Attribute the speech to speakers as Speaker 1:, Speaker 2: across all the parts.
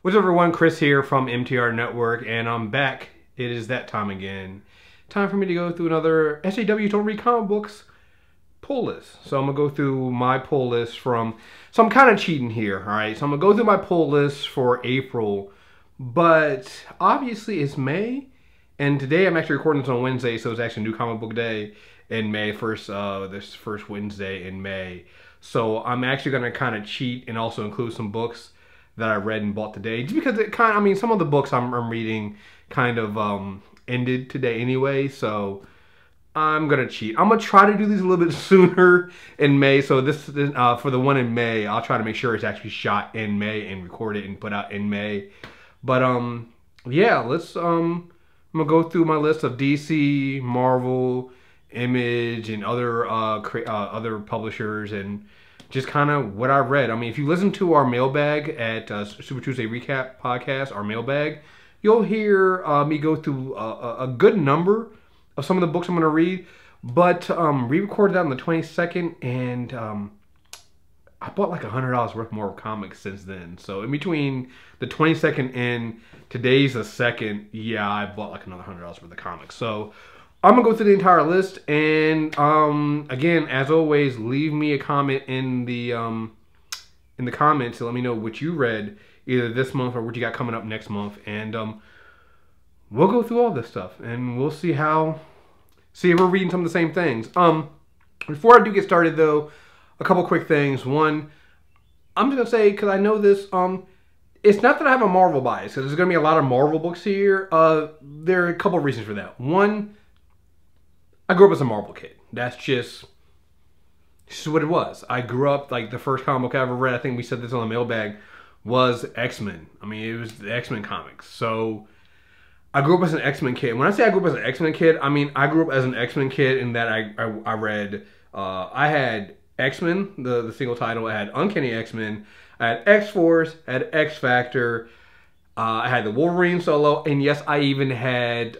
Speaker 1: What's up, everyone? Chris here from MTR Network, and I'm back. It is that time again. Time for me to go through another SJW Don't Read Comic Books pull list. So I'm going to go through my pull list from... So I'm kind of cheating here, alright? So I'm going to go through my pull list for April, but obviously it's May, and today I'm actually recording this on Wednesday, so it's actually New Comic Book Day in May, this first Wednesday in May. So I'm actually going to kind of cheat and also include some books that I read and bought today, just because it kind of, I mean, some of the books I'm reading kind of ended today anyway, so I'm gonna cheat. I'm gonna try to do these a little bit sooner in May. So this for the one in May, I'll try to make sure it's actually shot in May and recorded and put out in May. But yeah, let's I'm gonna go through my list of DC, Marvel, Image, and other publishers, and just kind of what I read. I mean, if you listen to our mailbag at Super Tuesday Recap Podcast, our mailbag, you'll hear me go through a good number of some of the books I'm going to read. But we recorded that on the 22nd, and I bought like $100 worth more of comics since then. So in between the 22nd and today's the 2nd, yeah, I bought like another $100 worth of comics. So I'm going to go through the entire list, and again, as always, leave me a comment in the comments to let me know what you read either this month or what you got coming up next month, and we'll go through all this stuff, and we'll see if we're reading some of the same things. Before I do get started, though, a couple quick things. One, I'm just going to say, because I know this, it's not that I have a Marvel bias, because there's going to be a lot of Marvel books here. There are a couple reasons for that. One, I grew up as a Marvel kid. That's just what it was. I grew up, like, the first comic book I ever read, I think we said this on the mailbag, was X-Men. I mean, it was the X-Men comics. So I grew up as an X-Men kid. When I say I grew up as an X-Men kid, I mean I grew up as an X-Men kid in that I read, I had X-Men, the single title. I had Uncanny X-Men. I had X-Force. I had X-Factor. I had the Wolverine solo, and yes, I even had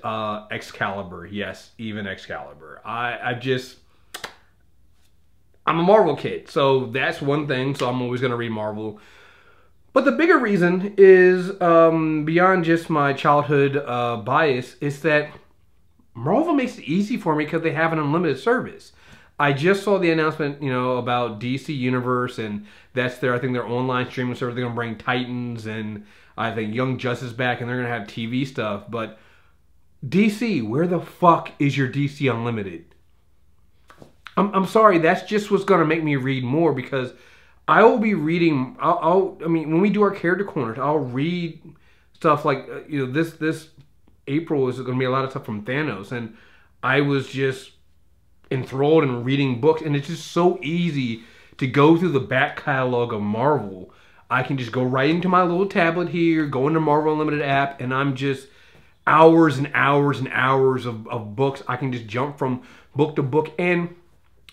Speaker 1: Excalibur. Yes, even Excalibur. I'm a Marvel kid, so that's one thing. So I'm always going to read Marvel. But the bigger reason is, beyond just my childhood bias, is that Marvel makes it easy for me because they have an unlimited service. I just saw the announcement, about DC Universe, and that's I think their online streaming service. They're going to bring Titans, and I think Young Justice back, and they're going to have TV stuff. But DC, where the fuck is your DC Unlimited? I'm sorry, that's just what's going to make me read more, because I will be reading, I mean, when we do our character corners, I'll read stuff like, this April is going to be a lot of stuff from Thanos, and I was just enthralled in reading books, and it's just so easy to go through the back catalog of Marvel. I can just go right into my little tablet here, go into Marvel Unlimited app, and I'm just hours and hours and hours of books. I can just jump from book to book, and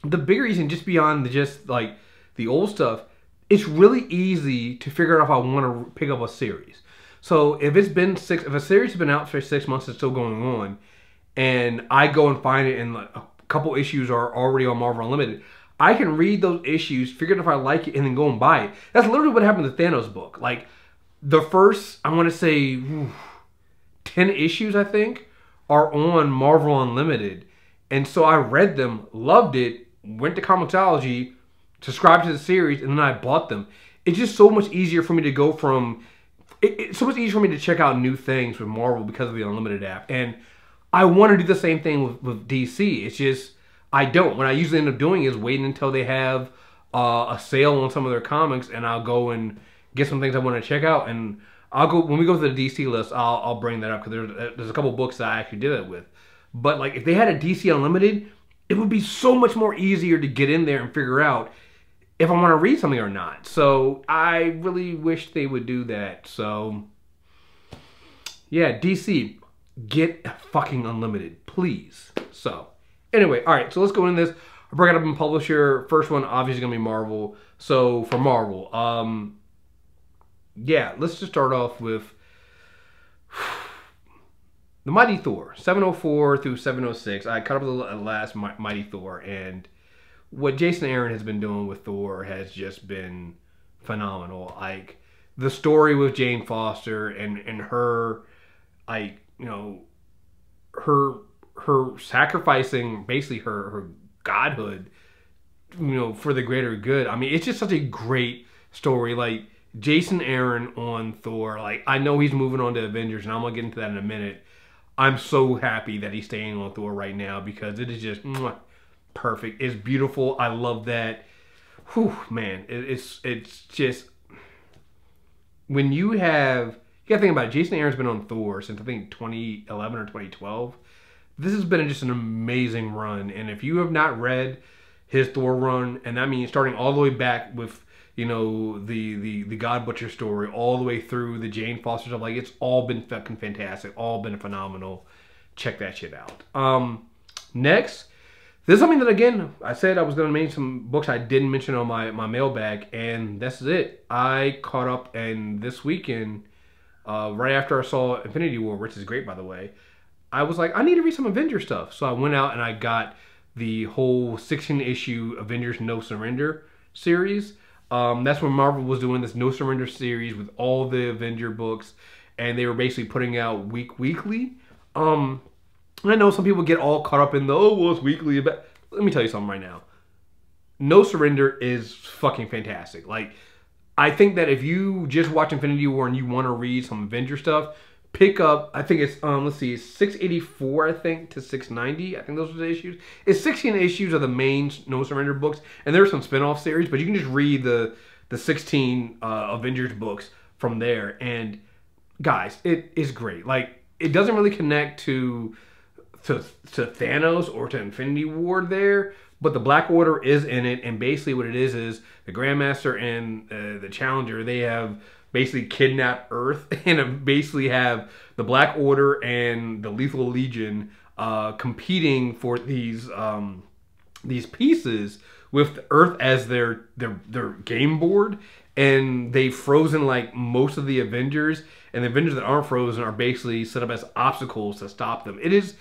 Speaker 1: the bigger reason, just beyond the old stuff, it's really easy to figure out if I want to pick up a series. So if a series has been out for 6 months and still going on, and I go and find it, and a couple issues are already on Marvel Unlimited, I can read those issues, figure out if I like it, and then go and buy it. That's literally what happened to the Thanos book. Like, the first, I want to say, 10 issues, I think, are on Marvel Unlimited. And so I read them, loved it, went to Comixology, subscribed to the series, and then I bought them. It's just so much easier for me to go from... It's so much easier for me to check out new things with Marvel because of the Unlimited app. And I want to do the same thing with DC. It's just, I don't. What I usually end up doing is waiting until they have a sale on some of their comics, and I'll go and get some things I want to check out. And I'll go, when we go to the DC list, I'll bring that up, because there's a couple books that I actually did it with. But like, if they had a DC Unlimited, it would be so much more easier to get in there and figure out if I want to read something or not. So I really wish they would do that. So yeah, DC, get fucking Unlimited, please. So anyway, all right, so let's go into this. I'll break it up in publisher. First one, obviously, going to be Marvel. So for Marvel, yeah, let's just start off with The Mighty Thor, 704 through 706. I cut up the last Mighty Thor, and what Jason Aaron has been doing with Thor has just been phenomenal. Like, the story with Jane Foster and her, like, you know, her sacrificing basically her godhood, you know, for the greater good. I mean, it's just such a great story. Like, Jason Aaron on Thor, like, I know he's moving on to Avengers, and I'm gonna get into that in a minute. I'm so happy that he's staying on Thor right now because it is just perfect. It's beautiful. I love that. Whew, man, it's just, when you gotta think about it. Jason Aaron's been on Thor since I think 2011 or 2012. This has been just an amazing run, and if you have not read his Thor run, and that means starting all the way back with, you know, the God Butcher story, all the way through the Jane Foster stuff, like, it's all been fucking fantastic, all been phenomenal. Check that shit out. Next, this is something that, again, I said I was going to mention some books I didn't mention on my mailbag, and that's it. I caught up, and this weekend, right after I saw Infinity War, which is great, by the way, I was like, I need to read some Avengers stuff. So I went out and I got the whole 16-issue Avengers No Surrender series. That's when Marvel was doing this No Surrender series with all the Avenger books, and they were basically putting out weekly. I know some people get all caught up in the, oh, well, it's weekly, but let me tell you something right now. No Surrender is fucking fantastic. Like, I think that if you just watch Infinity War and you want to read some Avenger stuff, pick up, I think it's, let's see, it's 684, I think, to 690. I think those are the issues. It's 16 issues of the main No Surrender books, and there are some spin-off series, but you can just read the 16 Avengers books from there. And guys, it is great. Like, it doesn't really connect to Thanos or to Infinity War there, but the Black Order is in it, and basically what it is the Grandmaster and the Challenger, they have basically kidnapped Earth and basically have the Black Order and the Lethal Legion competing for these pieces with Earth as their game board, and they've frozen like most of the Avengers, and the Avengers that aren't frozen are basically set up as obstacles to stop them. It is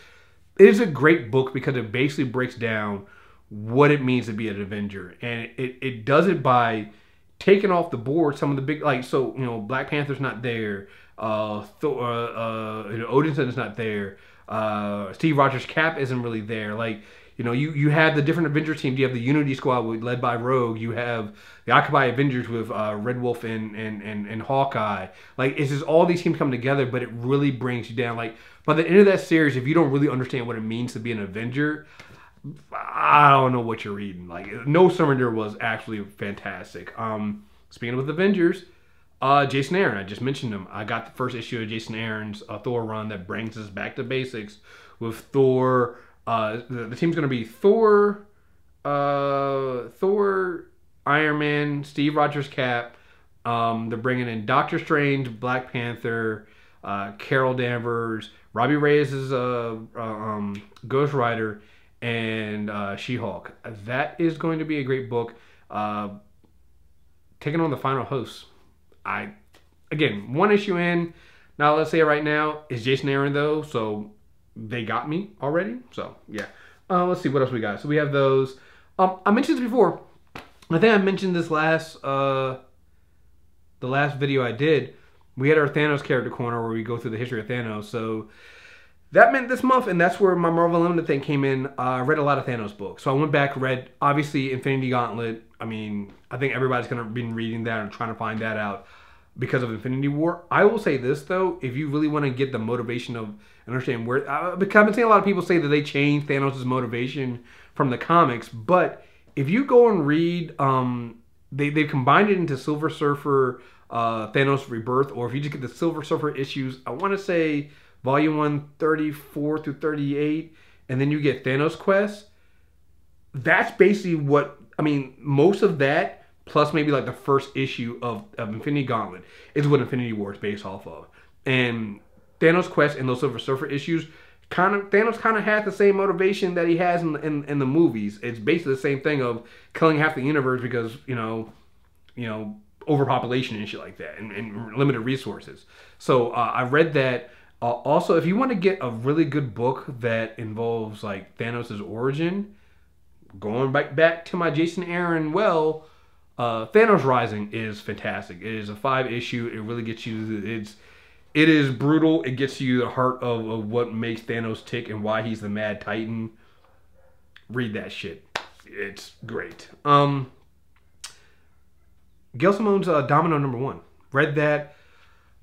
Speaker 1: a great book because it basically breaks down what it means to be an Avenger, and it does it by taking off the board some of the big, like, so, you know, Black Panther's not there, Odinson is not there, Steve Rogers' Cap isn't really there. Like, you know, you have the different Avengers teams. You have the Unity Squad led by Rogue. You have the Occupy Avengers with Red Wolf and Hawkeye. Like, it's just all these teams come together, but it really brings you down. Like, by the end of that series, if you don't really understand what it means to be an Avenger, I don't know what you're reading. Like, No Surrender was actually fantastic. Speaking of Avengers, Jason Aaron, I just mentioned him. I got the first issue of Jason Aaron's Thor run that brings us back to basics with Thor. The team's going to be Thor, Iron Man, Steve Rogers' Cap. They're bringing in Doctor Strange, Black Panther, Carol Danvers, Robbie Reyes is Ghost Rider, and She-Hulk. That is going to be a great book. Taking on the final hosts. Again, one issue in. Now, let's say it right now is Jason Aaron, though, so they got me already. So, yeah. Let's see what else we got. So, we have those. I mentioned this before. I think I mentioned this the last video I did. We had our Thanos character corner where we go through the history of Thanos. So, that meant this month, and that's where my Marvel Unlimited thing came in. I read a lot of Thanos books. So I went back, read, obviously, Infinity Gauntlet. I mean, I think everybody's going to be reading that and trying to find that out because of Infinity War. I will say this, though. If you really want to get the motivation of, and understand where, because I've been seeing a lot of people say that they changed Thanos' motivation from the comics. But if you go and read, they've combined it into Silver Surfer, Thanos Rebirth, or if you just get the Silver Surfer issues, I want to say Volume 1, 34 through 38, and then you get Thanos Quest. That's basically what, I mean, most of that, plus maybe like the first issue of Infinity Gauntlet, is what Infinity War is based off of. And Thanos Quest and those Silver Surfer issues, Thanos kind of had the same motivation that he has in the movies. It's basically the same thing of killing half the universe because, you know, overpopulation and shit like that, and limited resources. So I read that. Also, if you want to get a really good book that involves like Thanos' origin, going back to my Jason Aaron Thanos Rising is fantastic. It is a 5-issue. It really gets you. It is brutal. It gets you the heart of what makes Thanos tick and why he's the Mad Titan. Read that shit. It's great. Gail Simone's Domino #1. Read that.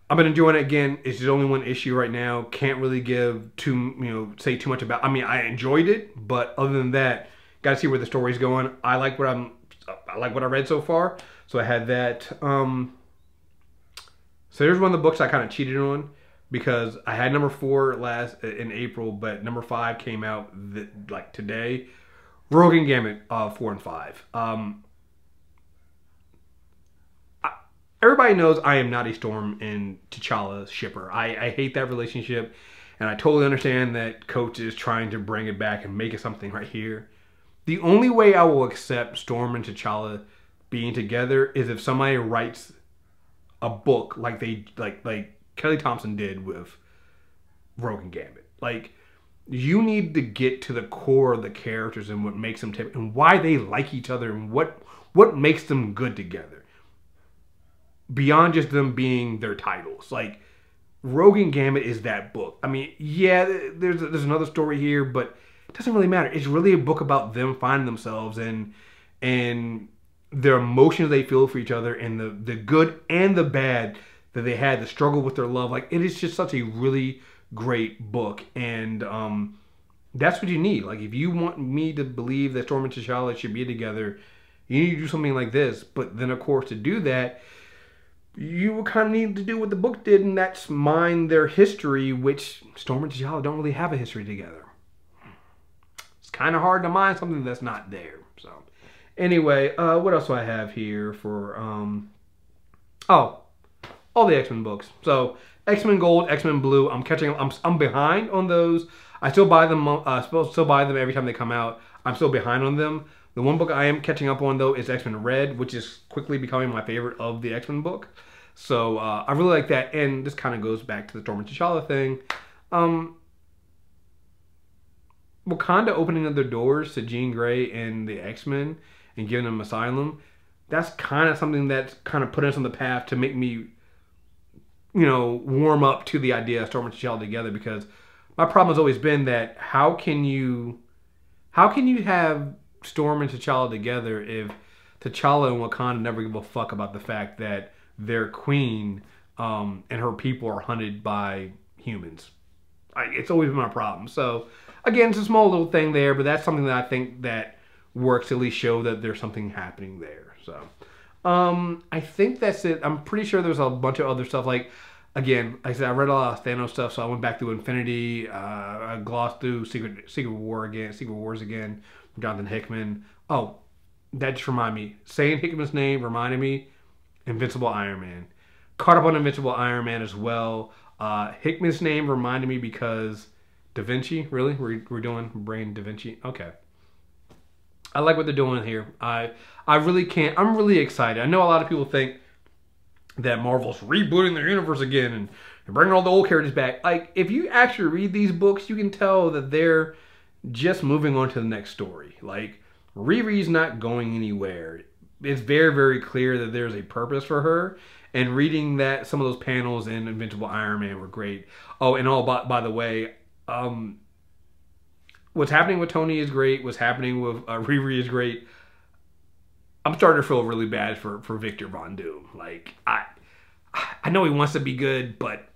Speaker 1: I've been enjoying it again. It's just only one issue right now. Can't really say too much about. I mean, I enjoyed it, but other than that, got to see where the story's going. I like what I read so far. So I had that. So there's one of the books I kind of cheated on because I had #4 in April, but #5 came out like today. Rogue and Gambit 4 and 5. Everybody knows I am not a Storm and T'Challa shipper. I hate that relationship, and I totally understand that Coach is trying to bring it back and make it something right here. The only way I will accept Storm and T'Challa being together is if somebody writes a book like Kelly Thompson did with Rogue and Gambit. Like, you need to get to the core of the characters and what makes them tick and why they like each other and what makes them good together. Beyond just them being their titles. Like, Rogue and Gambit is that book. I mean, yeah, there's another story here, but it doesn't really matter. It's really a book about them finding themselves and their emotions they feel for each other and the good and the bad that they had, the struggle with their love. Like, it is just such a really great book. And that's what you need. Like, if you want me to believe that Storm and T'Challa should be together, you need to do something like this. But then, of course, to do that, you kind of need to do what the book did, and that's mine their history, which Storm and T'Challa don't really have a history together. It's kind of hard to mine something that's not there. So, anyway, what else do I have here for, all the X-Men books. So, X-Men Gold, X-Men Blue, I'm behind on those. I still buy them, still buy them every time they come out. I'm still behind on them. The one book I am catching up on, though, is X-Men Red, which is quickly becoming my favorite of the X-Men book. So I really like that. And this kind of goes back to the Storm and T'Challa thing. Wakanda opening up their doors to Jean Grey and the X-Men and giving them asylum. That's kind of something that's kind of put us on the path to make me, warm up to the idea of Storm and T'Challa together. Because my problem has always been that how can you have Storm and T'Challa together if T'Challa and Wakanda never give a fuck about the fact that their queen and her people are hunted by humans? It's always been my problem. So again, it's a small little thing there, but that's something that I think that works to at least show that there's something happening there. So I think that's it. I'm pretty sure there's a bunch of other stuff. Like I said, I read a lot of Thanos stuff, so I went back through Infinity. I glossed through Secret Wars again. Jonathan Hickman. Oh, that just reminded me. Saying Hickman's name reminded me. Invincible Iron Man. Caught up on Invincible Iron Man as well. Hickman's name reminded me because Da Vinci. Really, we're doing Brain Da Vinci. Okay. I like what they're doing here. I really can't. I'm really excited. I know a lot of people think that Marvel's rebooting their universe again and bringing all the old characters back. Like, if you actually read these books, you can tell that they're just moving on to the next story. Like, Riri's not going anywhere. It's very, very clear that there's a purpose for her. And reading that, some of those panels in Invincible Iron Man were great. Oh, and by the way, what's happening with Tony is great. What's happening with Riri is great. I'm starting to feel really bad for Victor Von Doom. Like, I know he wants to be good, but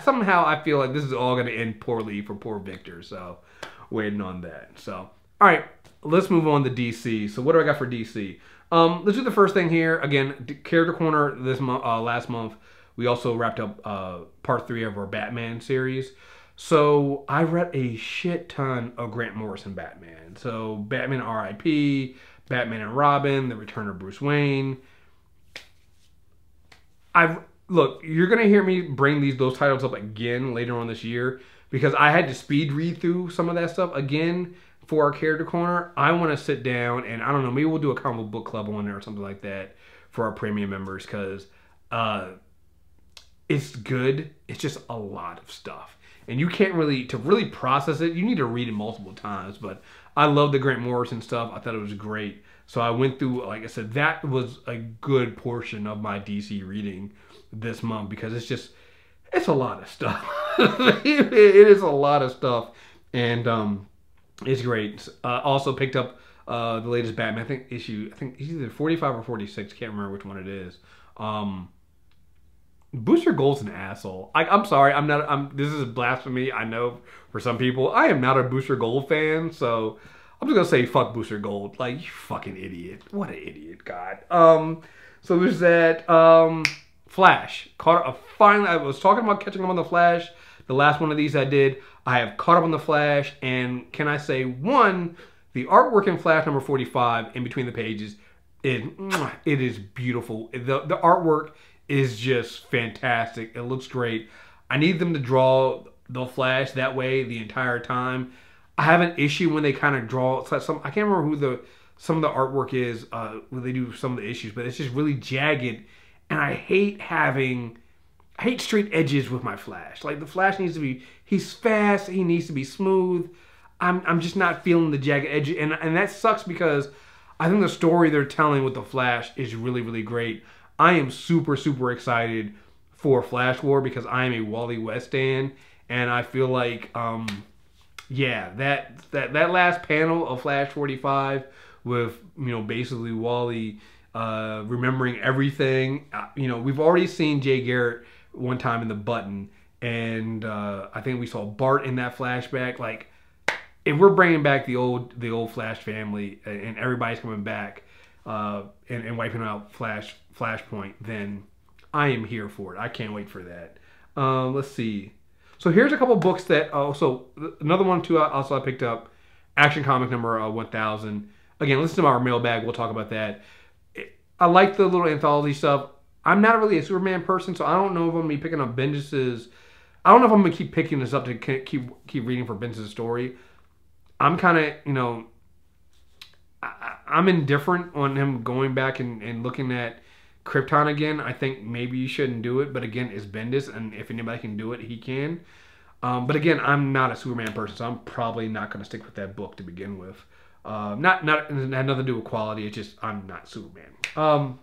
Speaker 1: somehow I feel like this is all going to end poorly for poor Victor. So, waiting on that. So, all right, let's move on to DC. So, what do I got for DC? Let's do the first thing here. Again, Character Corner this month, last month. We also wrapped up part 3 of our Batman series. So I read a shit ton of Grant Morrison Batman. So Batman R.I.P., Batman and Robin, The Return of Bruce Wayne. Look, you're gonna hear me bring those titles up again later on this year because I had to speed read through some of that stuff again for our Character Corner. I want to sit down and I don't know, maybe we'll do a comic book club on there or something like that for our premium members because it's good. It's just a lot of stuff. And you can't to really process it, you need to read it multiple times. But I love the Grant Morrison stuff. I thought it was great. So I went through, like I said, that was a good portion of my DC reading this month because it's a lot of stuff. It is a lot of stuff, and it's great. Also picked up the latest Batman. I think it's either 45 or 46. Can't remember which one it is. Booster Gold's an asshole. I'm sorry. This is blasphemy. I know for some people. I am not a Booster Gold fan, so I'm just gonna say fuck Booster Gold. Like, you fucking idiot. What an idiot, God. So there's that. Flash. Finally, I was talking about catching up on the Flash. The last one of these I did. I have caught up on the Flash, and can I say, one, the artwork in Flash number 45 in between the pages, it is beautiful. The artwork is just fantastic. It looks great. I need them to draw the Flash that way the entire time. I have an issue when they kind of draw some. I can't remember who some of the artwork is when they do some of the issues, but it's just really jagged, and I hate straight edges with my Flash. Like, the Flash needs to be, he's fast, he needs to be smooth. I'm just not feeling the jagged edge, and that sucks because I think the story they're telling with the Flash is really, really great. I am super, super excited for Flash War because I am a Wally West fan, and I feel like, yeah, that last panel of Flash 45 with, basically Wally remembering everything. We've already seen Jay Garrett one time in the Button, and I think we saw Bart in that flashback. Like, if we're bringing back the old Flash family and everybody's coming back and wiping out Flashpoint, then I am here for it. I can't wait for that. Let's see. So here's a couple books that. So another one too. Also I picked up Action Comic number 1000. Again, listen to our mailbag. We'll talk about that. I like the little anthology stuff. I'm not really a Superman person, so I don't know if I'm gonna be picking up Bendis's. I don't know if I'm gonna keep picking this up to keep reading for Bendis's story. I'm kind of, I'm indifferent on him going back and looking at Krypton again. I think maybe you shouldn't do it, but again, it's Bendis, and if anybody can do it, he can. But again, I'm not a Superman person, so I'm probably not going to stick with that book to begin with. It had nothing to do with quality. It's just I'm not Superman.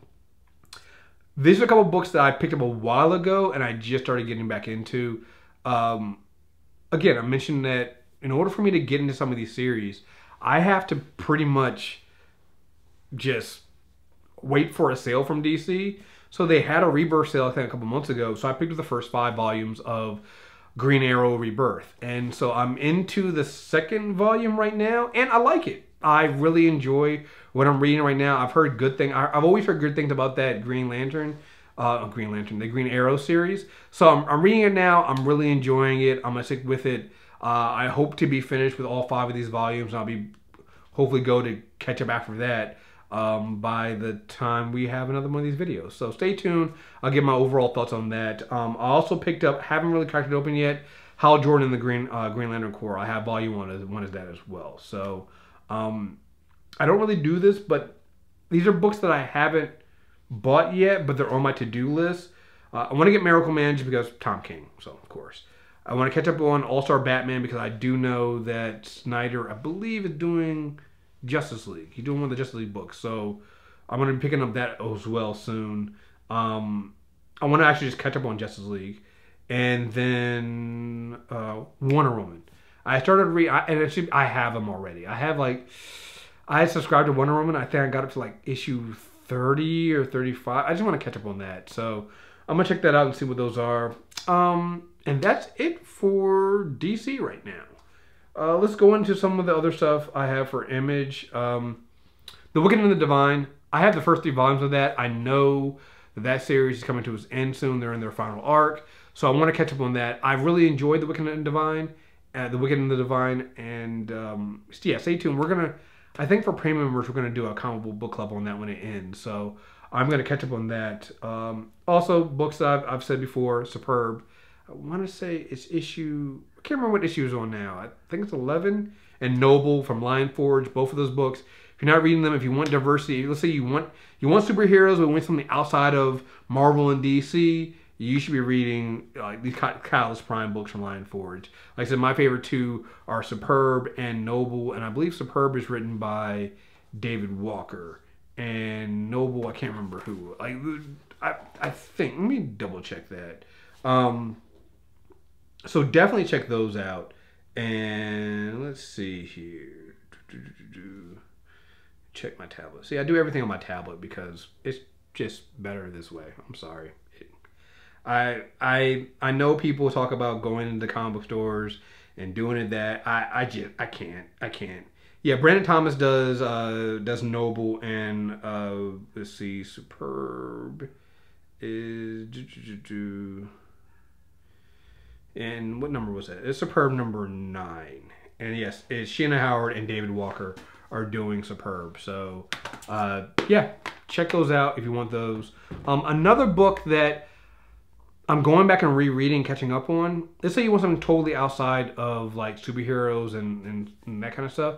Speaker 1: These are a couple books that I picked up a while ago, and I just started getting back into. Again, I mentioned that in order for me to get into some of these series, I have to pretty much just wait for a sale from DC. So they had a Rebirth sale, I think, a couple months ago. So I picked up the first 5 volumes of Green Arrow Rebirth. And so I'm into the second volume right now, and I like it. I really enjoy what I'm reading right now. I've heard good things. I've always heard good things about that the Green Arrow series. So I'm reading it now. I'm really enjoying it. I'm going to stick with it. I hope to be finished with all 5 of these volumes. I'll be hopefully go to catch up after that by the time we have another one of these videos. So stay tuned. I'll give my overall thoughts on that. I also picked up, haven't really cracked it open yet, Hal Jordan and the Green Lantern Corps. I have volume 1 as that as well. So I don't really do this, but these are books that I haven't bought yet, but they're on my to-do list. I want to get Miracle Man just because Tom King, so of course. I want to catch up on All-Star Batman because I do know that Snyder, I believe, is doing Justice League. He's doing one of the Justice League books, so I'm going to be picking up that as well soon. I want to actually just catch up on Justice League. And then Wonder Woman. I started and actually I have them already. I had subscribed to Wonder Woman. I think I got up to like issue 30 or 35. I just want to catch up on that. So I'm going to check that out and see what those are. And that's it for DC right now. Let's go into some of the other stuff I have for Image. The Wicked and the Divine. I have the first 3 volumes of that. I know that series is coming to its end soon. They're in their final arc. So I want to catch up on that. I really enjoyed The Wicked and the Divine. And yeah, stay tuned. I think for premium members, we're going to do a comic book club on that when it ends. So I'm going to catch up on that. Also, books that I've said before, Superb. I want to say it's I can't remember what issue is on now. I think it's 11. And Noble from Lion Forge. Both of those books. If you're not reading them, if you want diversity, let's say you want superheroes, but want something outside of Marvel and DC, you should be reading these Catalyst Prime books from Lion Forge. Like I said, my favorite 2 are Superb and Noble, and I believe Superb is written by David Walker. and Noble. I can't remember who. Like I think. Let me double check that. So definitely check those out. And let's see here. Check my tablet. See, I do everything on my tablet because it's just better this way. I'm sorry. I know people talk about going into comic book stores and doing it that I can't. Yeah, Brandon Thomas does Noble, and let's see, Superb is and what number was that? It's Superb number 9. And yes, it's Shannon Howard and David Walker are doing Superb. So yeah, check those out if you want those. Another book that I'm going back and rereading, catching up on. Let's say you want something totally outside of like superheroes and that kind of stuff.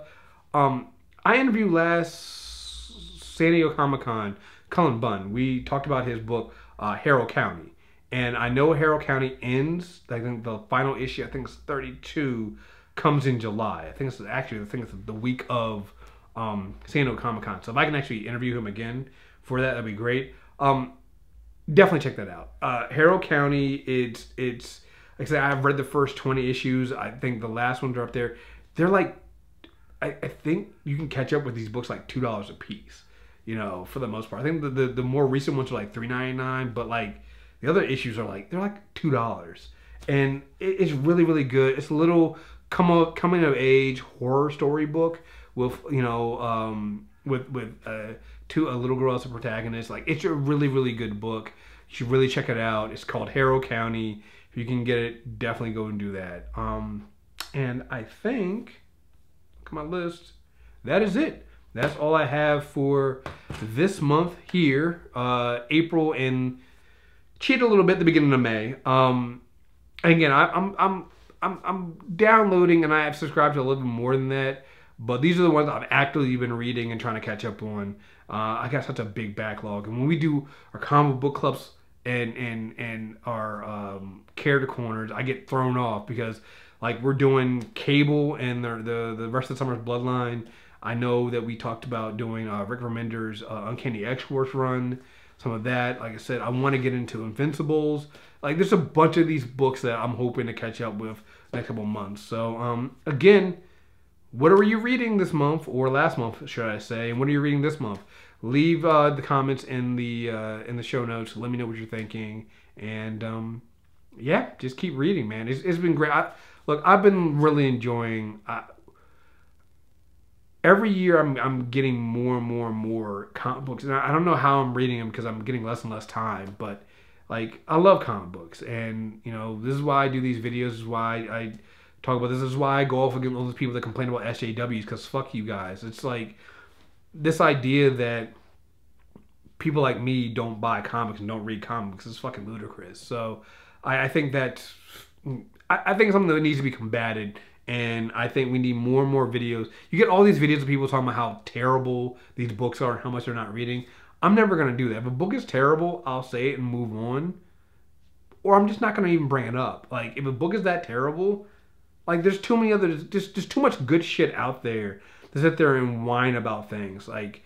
Speaker 1: I interviewed last San Diego Comic-Con Cullen Bunn. We talked about his book Harrow County, and I know Harrow County ends. I think the final issue, I think it's 32, comes in July. I think it's the week of San Diego Comic-Con. So if I can actually interview him again for that, that'd be great. Definitely check that out. Harrow County, it's like I said, I've read the first 20 issues. I think the last ones are up there. They're like, I think you can catch up with these books like $2 a piece, you know, for the most part. I think the more recent ones are like $3.99, but like the other issues are like, they're like $2. And it's really, really good. It's a little coming of age horror story book with, you know, with a little girl as a protagonist. Like, it's a really, really good book. You should really check it out. It's called Harrow County. If you can get it, definitely go and do that. And I think, look at my list, that is it. That's all I have for this month here, April, and cheat a little bit at the beginning of May. Again, I'm downloading, and I have subscribed to a little bit more than that. But these are the ones I've actively been reading and trying to catch up on. I got such a big backlog, and when we do our comic book clubs and our character corners, I get thrown off because like we're doing Cable and the rest of the summer's Bloodline. I know that we talked about doing Rick Remender's Uncanny X-Force run, some of that. Like I said, I want to get into Invincibles. Like, there's a bunch of these books that I'm hoping to catch up with next couple months. So again, what are you reading this month, or last month, should I say? And what are you reading this month? Leave the comments in the show notes. Let me know what you're thinking. And yeah, just keep reading, man. It's been great. Look, I've been really enjoying. Every year, I'm getting more and more comic books, and I don't know how I'm reading them because I'm getting less and less time. But like, I love comic books, and you know, this is why I do these videos. This is why I talk about this. This is why I go off against all those people that complain about SJWs, because fuck you guys. It's like this idea that people like me don't buy comics and don't read comics is fucking ludicrous. So I think that I think it's something that needs to be combated, and I think we need more and more videos. You get all these videos of people talking about how terrible these books are and how much they're not reading. I'm never going to do that. If a book is terrible, I'll say it and move on. Or I'm just not going to even bring it up. Like, if a book is that terrible, like, there's too many others, just too much good shit out there to sit there and whine about things. Like,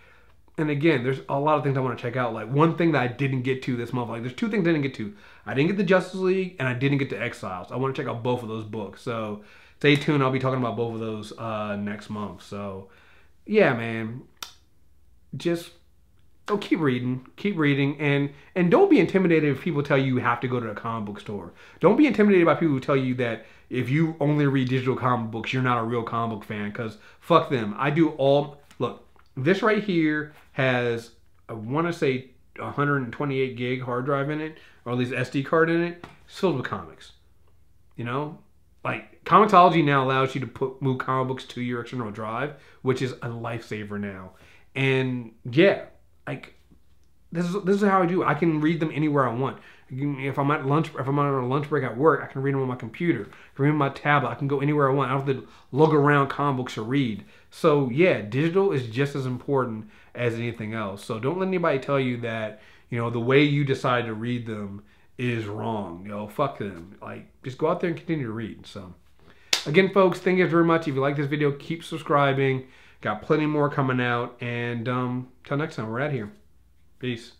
Speaker 1: and again, there's a lot of things I want to check out. Like, one thing that I didn't get to this month, like, there's two things I didn't get to. I didn't get the Justice League, and I didn't get to Exiles. I want to check out both of those books. So, stay tuned. I'll be talking about both of those next month. So, yeah, man. Just keep reading, and don't be intimidated if people tell you have to go to a comic book store. Don't be intimidated by people who tell you that if you only read digital comic books, you're not a real comic book fan, because fuck them. I do all, look, this right here has, I want to say 128 gig hard drive in it, or at least SD card in it. It's filled with comics. You know? Like, Comixology now allows you to move comic books to your external drive, which is a lifesaver now. And yeah, like, this is how I do it. I can read them anywhere I want. If I'm at lunch, if I'm on a lunch break at work, I can read them on my computer. I can read them on my tablet. I can go anywhere I want. I don't have to lug around comic books to read. So yeah, digital is just as important as anything else. So don't let anybody tell you that, you know, the way you decide to read them is wrong. You know, fuck them. Like, just go out there and continue to read. So again, folks, thank you very much. If you like this video, keep subscribing. Got plenty more coming out. And till next time, we're out here. Peace.